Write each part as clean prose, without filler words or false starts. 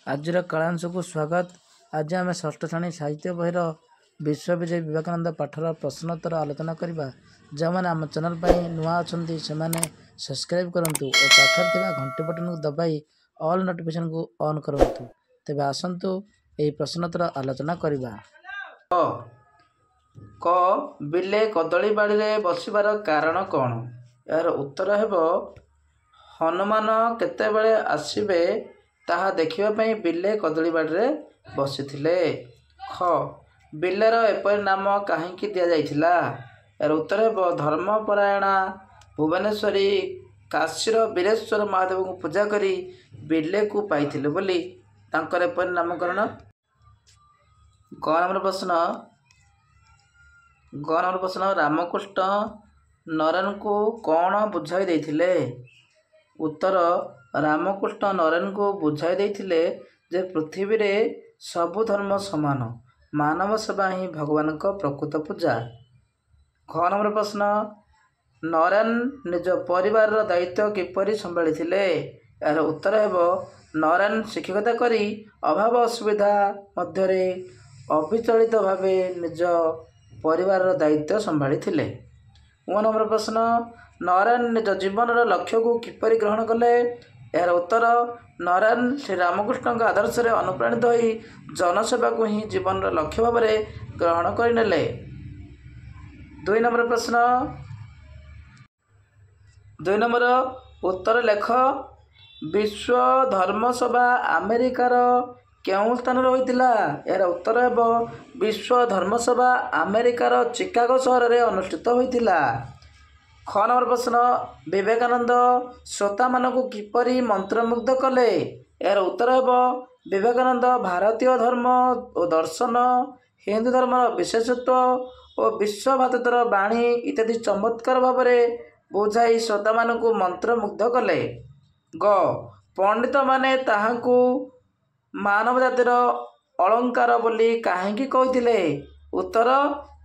आजिर कलांश को स्वागत। आज आम षष्ठ श्रेणी साहित्य बहिर विश्वविजय विवेकानंद पाठर प्रश्नोत्तर आलोचना करवा। जो मैंने आम चैनल पर नुआ अच्छा से सब्सक्राइब करूँ और पाखर घंटी बटन को दबाई ऑल नोटिफिकेशन को ऑन करूँ। तेज आसतु यही प्रश्नोत्तर आलोचना करवा। क बिले कदली बाड़ी में बसबार कारण कौन? यार उत्तर है हनुमान केतेबेले आसिबे ताहा देखिबा बिले कदली बाड़ी में बसिथिले। ख बिलेर एपरि नाम काहींकि दिया जाइथिला? यार उत्तर है धर्मपरायणा भुवनेश्वरी काशीर वीरेश्वर महादेव को पूजा करी बिले को पाइथिले बोली तांकर एपरि नामकरण। ग नंबर प्रश्न रामकृष्ण नरेन को कौन बुझाई देथिले? उत्तर रामकृष्ण नरेन को बुझाई देथिले जे पृथ्वी रे सबु धर्म समान, मानव सेवा ही भगवान का प्रकृत पूजा। ख नंबर प्रश्न नरेन निज परिवार दायित्व किपरि संभाली थिले? यार उत्तर है नरेन शिक्षकता करी अभाव असुविधा मध्यरे अविचलित भावे निज परिवार दायित्व संभाली थिले। उ नंबर प्रश्न नरेन निज जीवन लक्ष्य को किपरि ग्रहण कले? यार उत्तर नरेन श्री रामकृष्ण आदर्श रे अनुप्राणित होई जनसेवा को ही जीवन लक्ष्य भाव में ग्रहण करनेले। 2 नंबर प्रश्न 2 नंबर उत्तर लेख विश्व धर्म सभा अमेरिकार केउं स्थान होइतिला? यार उत्तर है विश्व धर्म सभा अमेरिकार चिकागो सहर में अनुष्ठित होइतिला। ख नंबर प्रश्न विवेकानंद श्रोता मानक किपरि मंत्रमुग्ध कले? यार उत्तर है विवेकानंद भारतीय धर्म और दर्शन, हिंदू धर्म विशेषत्व और विश्व भारतर बाणी इत्यादि चमत्कार भाव में बुझाई श्रोता मानक मंत्रमुग्ध कले। ग पंडित माने ताहाकू मानव जातिर अलंकार बोली काहींकि कहिथिले? उत्तर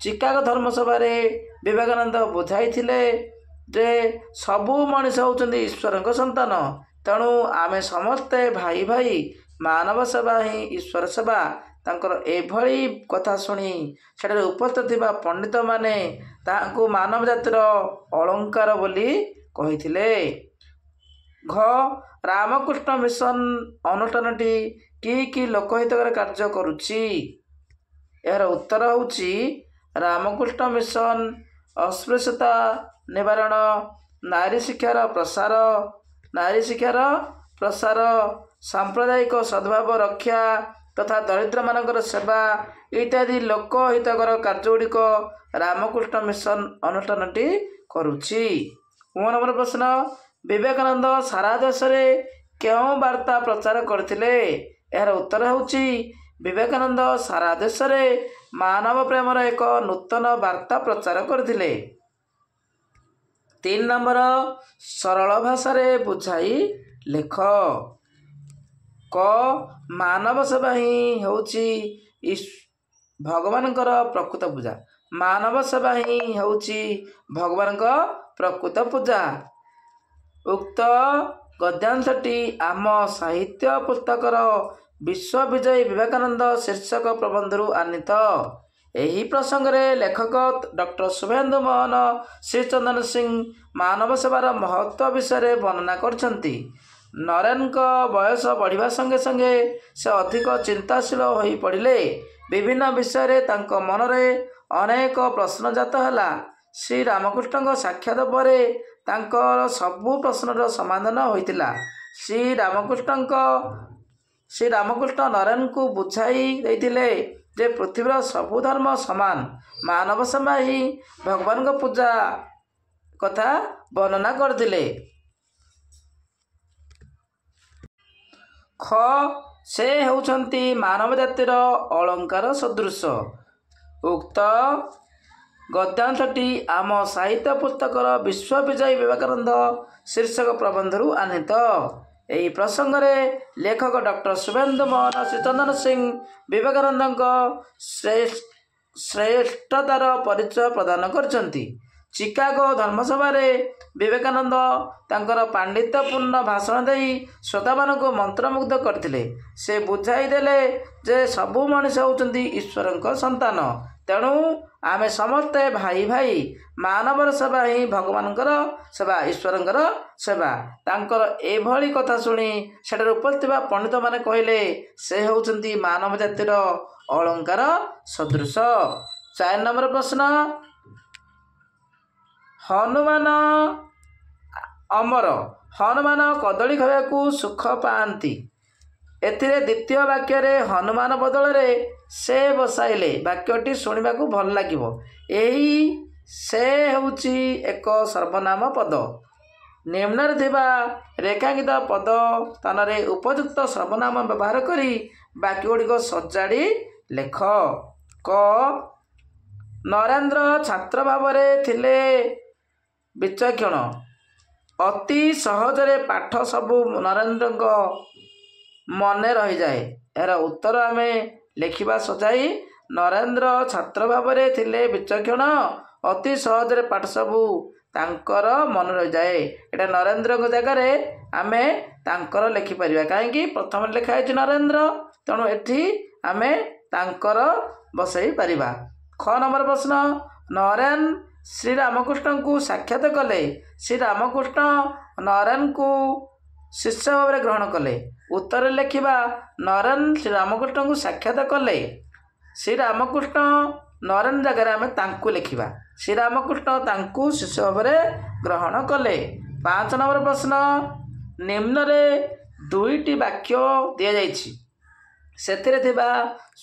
चिकागो धर्मसभा विवेकानंद बुझाई थिले जे सबु मनीष होउचंदी ईश्वर संतान, तेणु आमे समस्ते भाई भाई, मानव सेवा ही ईश्वर सेवा। तांकर एभली कथा शुणी सेठारे उपस्थित थिबा पंडित माने ताहाकू मानव जातिर अलंकार बोली कहिथिले। घ रामकृष्ण मिशन अनुष्ठानटी कि लोकहितकर कार्य करुछि? यार उत्तर होउछि रामकृष्ण मिशन अस्पृश्यता निवारण, नारी शिक्षार प्रसार, सांप्रदायिक सद्भाव रक्षा तथा दरिद्र मानकर सेवा इत्यादि लोकहितकर कार्यगुड़िक रामकृष्ण मिशन अनुष्ठानटी करुछि। 9 नंबर प्रश्न विवेकानंद सारा देश में केउं वार्ता प्रचार करथिले? यार उत्तर होउछि विवेकानंद सारा देश में मानव प्रेमर एक नूतन वार्ता प्रचार करथिले। 3 नंबर सरल भाषा रे बुझाई लेख। क मानव सेवा ही होउछि भगवान प्रकृत पूजा। मानव सेवा ही होउछि भगवान प्रकृत पूजा। उक्त गद्यांशटी आम साहित्य पुस्तकर विश्वविजय विवेकानंद शीर्षक प्रबंधरू आनीत। यही प्रसंग रे लेखक डॉक्टर शुभेन्दु मोहन श्रीचंदन सिंह मानव सेवार महत्व विषय वर्णना करछंती। नरेन का बयस बढ़िबा संगे संगे से अधिक चिंताशील होई पड़िले। विभिन्न विषय रे तांको मनरे अनेक प्रश्न जात हैला। श्री रामकृष्ण साक्षात परे तांकर सबु प्रश्नर समाधान होइतिला। श्री रामकृष्ण नरेन को बुझाई देइतिले जे पृथ्वीर सबु धर्म समान, मानव सेवा ही भगवान को पूजा कथा वर्णना करथिले। ख से होउछंती मानव जातिर अलंकार सदृश। उक्त गद्यांशटी आम साहित्य पुस्तकर विश्वविजय विवेकानंद शीर्षक प्रबंधरू आनीत। यही प्रसंग रे लेखक डॉक्टर शुभेन्दु मोहन श्रीचंदन सिंह विवेकानंद श्रेष्ठतार परिचय प्रदान करछंती। ଚିକାଗୋ ଧର୍ମସଭାରେ ବିବେକାନନ୍ଦ ତାଙ୍କର ପାଣ୍ଡିତ୍ୟପୂର୍ଣ୍ଣ ଭାଷଣ ଦେଇ ଶ୍ରୋତାମାନଙ୍କୁ ମନ୍ତ୍ରମୁଗ୍ଧ କରିଥିଲେ। ସେ ବୁଝାଇ ଦେଲେ ଯେ ସବୁ ମଣିଷ ହେଉଛନ୍ତି ଈଶ୍ୱରଙ୍କ ସନ୍ତାନ, ତେଣୁ ଆମେ ସମସ୍ତେ ଭାଇ ଭାଇ। ମାନବର ସେବା ହିଁ ଭଗବାନଙ୍କର ସେବା, ଈଶ୍ୱରଙ୍କର ସେବା। ତାଙ୍କର ଏଭଳି କଥା ଶୁଣି ସେଠାରେ ଉପସ୍ଥିତ ଥିବା ପଣ୍ଡିତମାନେ କହିଲେ, ସେ ହେଉଛନ୍ତି ମାନବ ଜାତିର ଅଳଙ୍କାର ସଦୃଶ। 4 ନମ୍ବର ପ୍ରଶ୍ନ, ହନୁମାନ ଅମର। ହନୁମାନ କଦଳୀ ଖାଇବାକୁ ସୁଖ ପାଆନ୍ତି। ଏଥିରେ ଦ୍ୱିତୀୟ ବାକ୍ୟରେ ହନୁମାନ ବଦଳରେ ସେ ବସାଇଲେ ବାକ୍ୟଟି ଶୁଣିବାକୁ ଭଲ ଲାଗିବ। ଏହି ସେ ହେଉଛି ଏକ ସର୍ବନାମ ପଦ। ନିମ୍ନରେ ଥିବା ରେଖାଙ୍କିତ ପଦ ସ୍ଥାନରେ ଉପଯୁକ୍ତ ସର୍ବନାମ ବ୍ୟବହାର କରି ବାକ୍ୟଗୁଡ଼ିକ ସଜାଡ଼ି ଲେଖ। କ, ନରେନ୍ଦ୍ର ଛାତ୍ର ଭାବରେ ଥିଲେ ବିଚକ୍ଷଣ। ଅତି ସହଜରେ ପାଠ ସବୁ ନରେନ୍ଦ୍ରଙ୍କ ମନେ ରହିଯାଏ। ଏହାର ଉତ୍ତର ଆମେ ଲେଖିବା ସଜାଇ। ନରେନ୍ଦ୍ର ଛାତ୍ର ଭାବରେ ଥିଲେ ବିଚକ୍ଷଣ, ଅତି ସହଜରେ ପାଠ ସବୁ ତାଙ୍କର ମନେ ରହିଯାଏ। ଏଇଟା ନରେନ୍ଦ୍ରଙ୍କ ଜାଗାରେ ଆମେ ତାଙ୍କର ଲେଖିପାରିବା, କାହିଁକି ପ୍ରଥମରେ ଲେଖା ହେଇଛି ନରେନ୍ଦ୍ର, ତେଣୁ ଏଠି ଆମେ ତାଙ୍କର ବସାଇ ପାରିବା। ଖ ନମ୍ବର ପ୍ରଶ୍ନ, ନରେନ ଶ୍ରୀରାମକୃଷ୍ଣଙ୍କୁ ସାକ୍ଷାତ କଲେ। ଶ୍ରୀରାମକୃଷ୍ଣ ନରେନଙ୍କୁ ଶିଷ୍ୟ ଭାବରେ ଗ୍ରହଣ କଲେ। ଉତ୍ତରରେ ଲେଖିବା, ନରେନ ଶ୍ରୀରାମକୃଷ୍ଣଙ୍କୁ ସାକ୍ଷାତ କଲେ। ଶ୍ରୀରାମକୃଷ୍ଣ ନରେନ ଜାଗାରେ ଆମେ ତାଙ୍କୁ ଲେଖିବା। ଶ୍ରୀରାମକୃଷ୍ଣ ତାଙ୍କୁ ଶିଷ୍ୟ ଭାବରେ ଗ୍ରହଣ କଲେ। 5 ନମ୍ବର ପ୍ରଶ୍ନ, ନିମ୍ନରେ 2ଟି ବାକ୍ୟ ଦିଆଯାଇଛି। ସେଥିରେ ଥିବା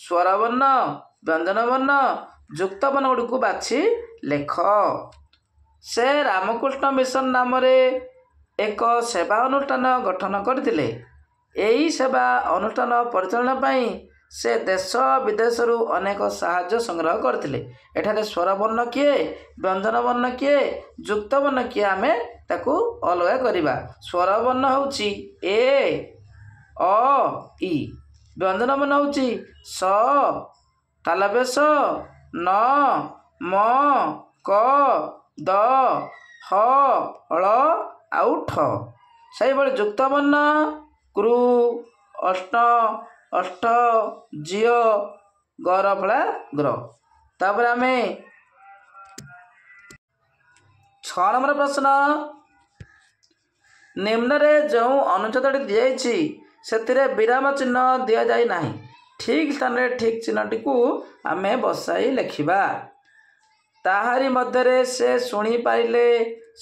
ସ୍ୱରବର୍ଣ୍ଣ, ବ୍ୟଞ୍ଜନବର୍ଣ୍ଣ, ଯୁକ୍ତବର୍ଣ୍ଣ ଗୁଡ଼ିକୁ ବାଛି ଲେଖ। ସେ ରାମକୃଷ୍ଣ ମିଶନ ନାମରେ ଏକ ସେବା ଅନୁଷ୍ଠାନ ଗଠନ କରିଥିଲେ। ଏହି ସେବା ଅନୁଷ୍ଠାନ ପରିଚାଳନା ପାଇଁ ସେ ଦେଶ ବିଦେଶରୁ ଅନେକ ସାହାଯ୍ୟ ସଂଗ୍ରହ କରିଥିଲେ। ଏଠାରେ ସ୍ୱରବର୍ଣ୍ଣ କିଏ, ବ୍ୟଞ୍ଜନବର୍ଣ୍ଣ କିଏ, ଯୁକ୍ତବର୍ଣ୍ଣ କିଏ, ଆମେ ତାକୁ ଅଲଗା କରିବା। ସ୍ୱରବର୍ଣ୍ଣ ହେଉଛି ଏ, ଅ, ଇ। ବ୍ୟଞ୍ଜନବର୍ଣ୍ଣ ହେଉଛି ସ, ତାଲବ୍ୟ ସ, ନ, ମ, କ, ଦ, ହ, ଳ ଆଉ ଠ। ସେହିଭଳି ଯୁକ୍ତବର୍ଣ୍ଣ କୃ, ଅଷ୍ଟ, ଅଷ୍ଟ, ଝିଅ, ଗର ଫଳା ଗ୍ର। ତାପରେ ଆମେ 6 ନମ୍ବର ପ୍ରଶ୍ନ, ନିମ୍ନରେ ଯେଉଁ ଅନୁଚ୍ଛେଦଟି ଦିଆଯାଇଛି ସେଥିରେ ବିରାମ ଚିହ୍ନ ଦିଆଯାଇ ନାହିଁ। ଠିକ୍ ସ୍ଥାନରେ ଠିକ୍ ଚିହ୍ନଟିକୁ ଆମେ ବସାଇ ଲେଖିବା। ତାହାରି ମଧ୍ୟରେ ସେ ଶୁଣିପାରିଲେ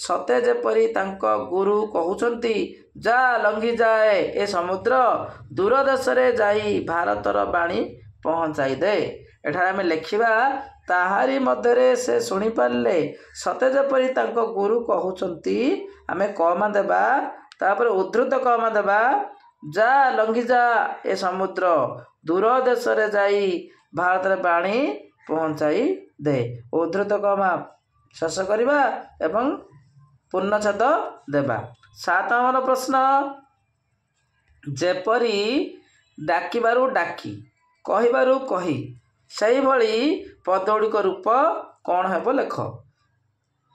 ସତେ ଯେପରି ତାଙ୍କ ଗୁରୁ କହୁଛନ୍ତି, ଯା ଲଙ୍ଘି ଯାଏ ଏ ସମୁଦ୍ର, ଦୂର ଦେଶରେ ଯାଇ ଭାରତର ବାଣୀ ପହଞ୍ଚାଇ ଦେ। ଏଠାରେ ଆମେ ଲେଖିବା, ତାହାରି ମଧ୍ୟରେ ସେ ଶୁଣିପାରିଲେ ସତେ ଯେପରି ତାଙ୍କ ଗୁରୁ କହୁଛନ୍ତି। ଆମେ କମା ଦେବା, ତାପରେ ଉଦ୍ଧୃତ କମା ଦେବା, ଯା ଲଙ୍ଘି ଯା ଏ ସମୁଦ୍ର, ଦୂର ଦେଶରେ ଯାଇ ଭାରତରେ ବାଣୀ ପହଞ୍ଚାଇ ଦେ। ଉଦ୍ଧୃତ କମା ଶେଷ କରିବା ଏବଂ ପୂର୍ଣ୍ଣଚ୍ଛେଦ ଦେବା। 7 ନମ୍ବର ପ୍ରଶ୍ନ, ଯେପରି ଡାକିବାରୁ ଡାକି, କହିବାରୁ କହି, ସେହିଭଳି ପଦଗୁଡ଼ିକ ରୂପ କ'ଣ ହେବ ଲେଖ।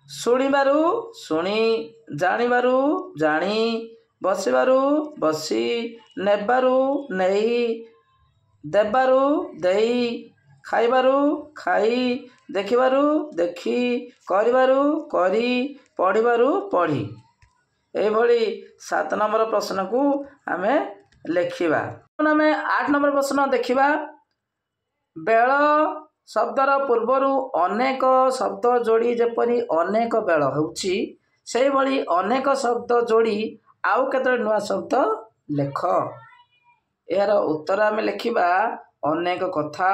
ଶୁଣିବାରୁ ଶୁଣି, ଜାଣିବାରୁ ଜାଣି, ବସିବାରୁ ବସି, ନେବାରୁ ନେଇ, ଦେବାରୁ ଦେଇ, ଖାଇବାରୁ ଖାଇ, ଦେଖିବାରୁ ଦେଖି, କରିବାରୁ କରି, ପଢ଼ିବାରୁ ପଢ଼ି। ଏହିଭଳି 7 ନମ୍ବର ପ୍ରଶ୍ନକୁ ଆମେ ଲେଖିବା। ଆମେ 8 ନମ୍ବର ପ୍ରଶ୍ନ ଦେଖିବା। ବେଳ ଶବ୍ଦର ପୂର୍ବରୁ ଅନେକ ଶବ୍ଦ ଯୋଡ଼ି, ଯେପରି ଅନେକ ବେଳ ହେଉଛି, ସେହିଭଳି ଅନେକ ଶବ୍ଦ ଯୋଡ଼ି ଆଉ କେତୋଟି ନୂଆ ଶବ୍ଦ ଲେଖ। ଏହାର ଉତ୍ତର ଆମେ ଲେଖିବା, ଅନେକ କଥା,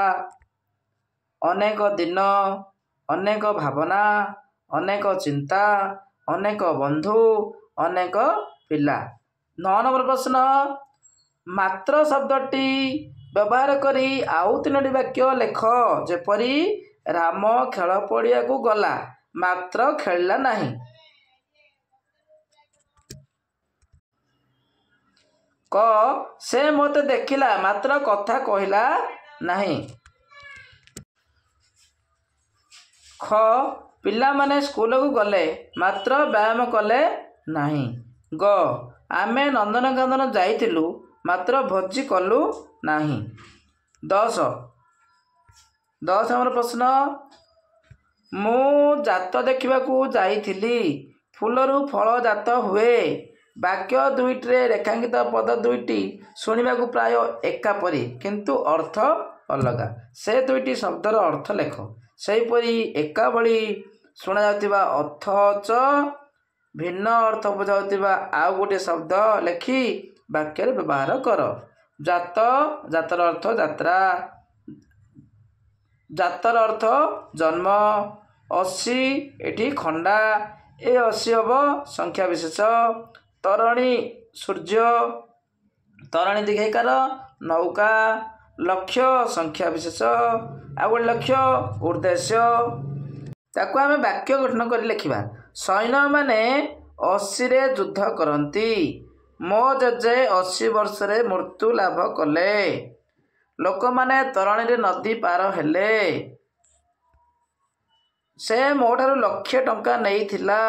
ଅନେକ ଦିନ, ଅନେକ ଭାବନା, ଅନେକ ଚିନ୍ତା, ଅନେକ ବନ୍ଧୁ, ଅନେକ ପିଲା। 9 ନମ୍ବର ପ୍ରଶ୍ନ, ମାତ୍ର ଶବ୍ଦଟି ବ୍ୟବହାର କରି ଆଉ 3ଟି ବାକ୍ୟ ଲେଖ, ଯେପରି ରାମ ଖେଳ ପଡ଼ିଆକୁ ଗଲା, ମାତ୍ର ଖେଳିଲା ନାହିଁ। କ, ସେ ମୋତେ ଦେଖିଲା ମାତ୍ର କଥା କହିଲା ନାହିଁ। ଖ, ପିଲାମାନେ ସ୍କୁଲକୁ ଗଲେ ମାତ୍ର ବ୍ୟାୟାମ କଲେ ନାହିଁ। ଗ ଆମେ ନନ୍ଦନକାନନ ଯାଇଥିଲୁ ମାତ୍ର ଭୋଜି କଲୁ ନାହିଁ। 10 ଆମର ପ୍ରଶ୍ନ, ମୁଁ ଜାତ ଦେଖିବାକୁ ଯାଇଥିଲି, ଫୁଲରୁ ଫଳ ଜାତ ହୁଏ। ବାକ୍ୟ ଦୁଇଟିରେ ରେଖାଙ୍କିତ ପଦ ଦୁଇଟି ଶୁଣିବାକୁ ପ୍ରାୟ ଏକାପରି କିନ୍ତୁ ଅର୍ଥ ଅଲଗା। ସେ ଦୁଇଟି ଶବ୍ଦର ଅର୍ଥ ଲେଖ। ସେହିପରି ଏକା ଭଳି ଶୁଣାଯାଉଥିବା ଅଥଚ ଭିନ୍ନ ଅର୍ଥ ବୁଝାଉଥିବା ଆଉ ଗୋଟିଏ ଶବ୍ଦ ଲେଖି ବାକ୍ୟରେ ବ୍ୟବହାର କର। ଜାତ, ଜାତର ଅର୍ଥ ଯାତ୍ରା, ଜାତର ଅର୍ଥ ଜନ୍ମ। 80 ଏଠି ଖଣ୍ଡା, ଏ 80 ହେବ ସଂଖ୍ୟା ବିଶେଷ। ତରଣୀ ସୂର୍ଯ୍ୟ, ତରଣୀ ଦୀର୍ଘଇକାର ନୌକା। ଲକ୍ଷ୍ୟ ସଂଖ୍ୟା ବିଶେଷ, ଆଉ ଗୋଟେ ଲକ୍ଷ୍ୟ ଉଦ୍ଦେଶ୍ୟ। ତାକୁ ଆମେ ବାକ୍ୟ ଗଠନ କରି ଲେଖିବା। ସୈନ୍ୟମାନେ 80ରେ ଯୁଦ୍ଧ କରନ୍ତି। ମୋ ଜେଜେ 80 ବର୍ଷରେ ମୃତ୍ୟୁ ଲାଭ କଲେ। ଲୋକମାନେ ତରଣୀରେ ନଦୀ ପାର ହେଲେ। ସେ ମୋଠାରୁ 1,00,000 ଟଙ୍କା ନେଇଥିଲା।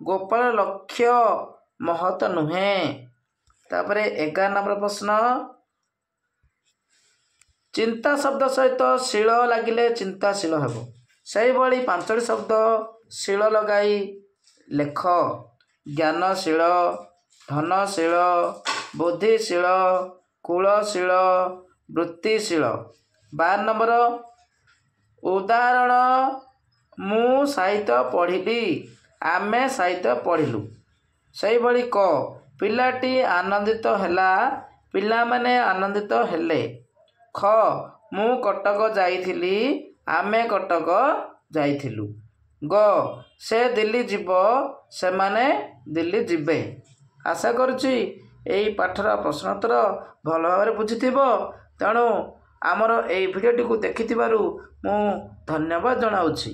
ଗୋପାଳ ଲକ୍ଷ୍ୟ ମହତ ନୁହେଁ। ତାପରେ 11 ନମ୍ବର ପ୍ରଶ୍ନ, ଚିନ୍ତା ଶବ୍ଦ ସହିତ ଶୀଳ ଲାଗିଲେ ଚିନ୍ତାଶୀଳ ହେବ। ସେହିଭଳି 5ଟି ଶବ୍ଦ ଶୀଳ ଲଗାଇ ଲେଖ। ଜ୍ଞାନଶୀଳ, ଧନଶୀଳ, ବୁଦ୍ଧିଶୀଳ, କୁଳଶୀଳ, ବୃତ୍ତିଶୀଳ। 12 ନମ୍ବର, ଉଦାହରଣ, ମୁଁ ସାହିତ୍ୟ ପଢ଼ିଲି, ଆମେ ସାହିତ୍ୟ ପଢ଼ିଲୁ। ସେହିଭଳି କ ପିଲାଟି ଆନନ୍ଦିତ ହେଲା, ପିଲାମାନେ ଆନନ୍ଦିତ ହେଲେ। ଖ ମୁଁ କଟକ ଯାଇଥିଲି, ଆମେ କଟକ ଯାଇଥିଲୁ। ଗ ସେ ଦିଲ୍ଲୀ ଯିବ, ସେମାନେ ଦିଲ୍ଲୀ ଯିବେ। ଆଶା କରୁଛି ଏହି ପାଠର ପ୍ରଶ୍ନୋତ୍ତର ଭଲ ଭାବରେ ବୁଝିଥିବ। ତେଣୁ ଆମର ଏହି ଭିଡ଼ିଓଟିକୁ ଦେଖିଥିବାରୁ ମୁଁ ଧନ୍ୟବାଦ ଜଣାଉଛି।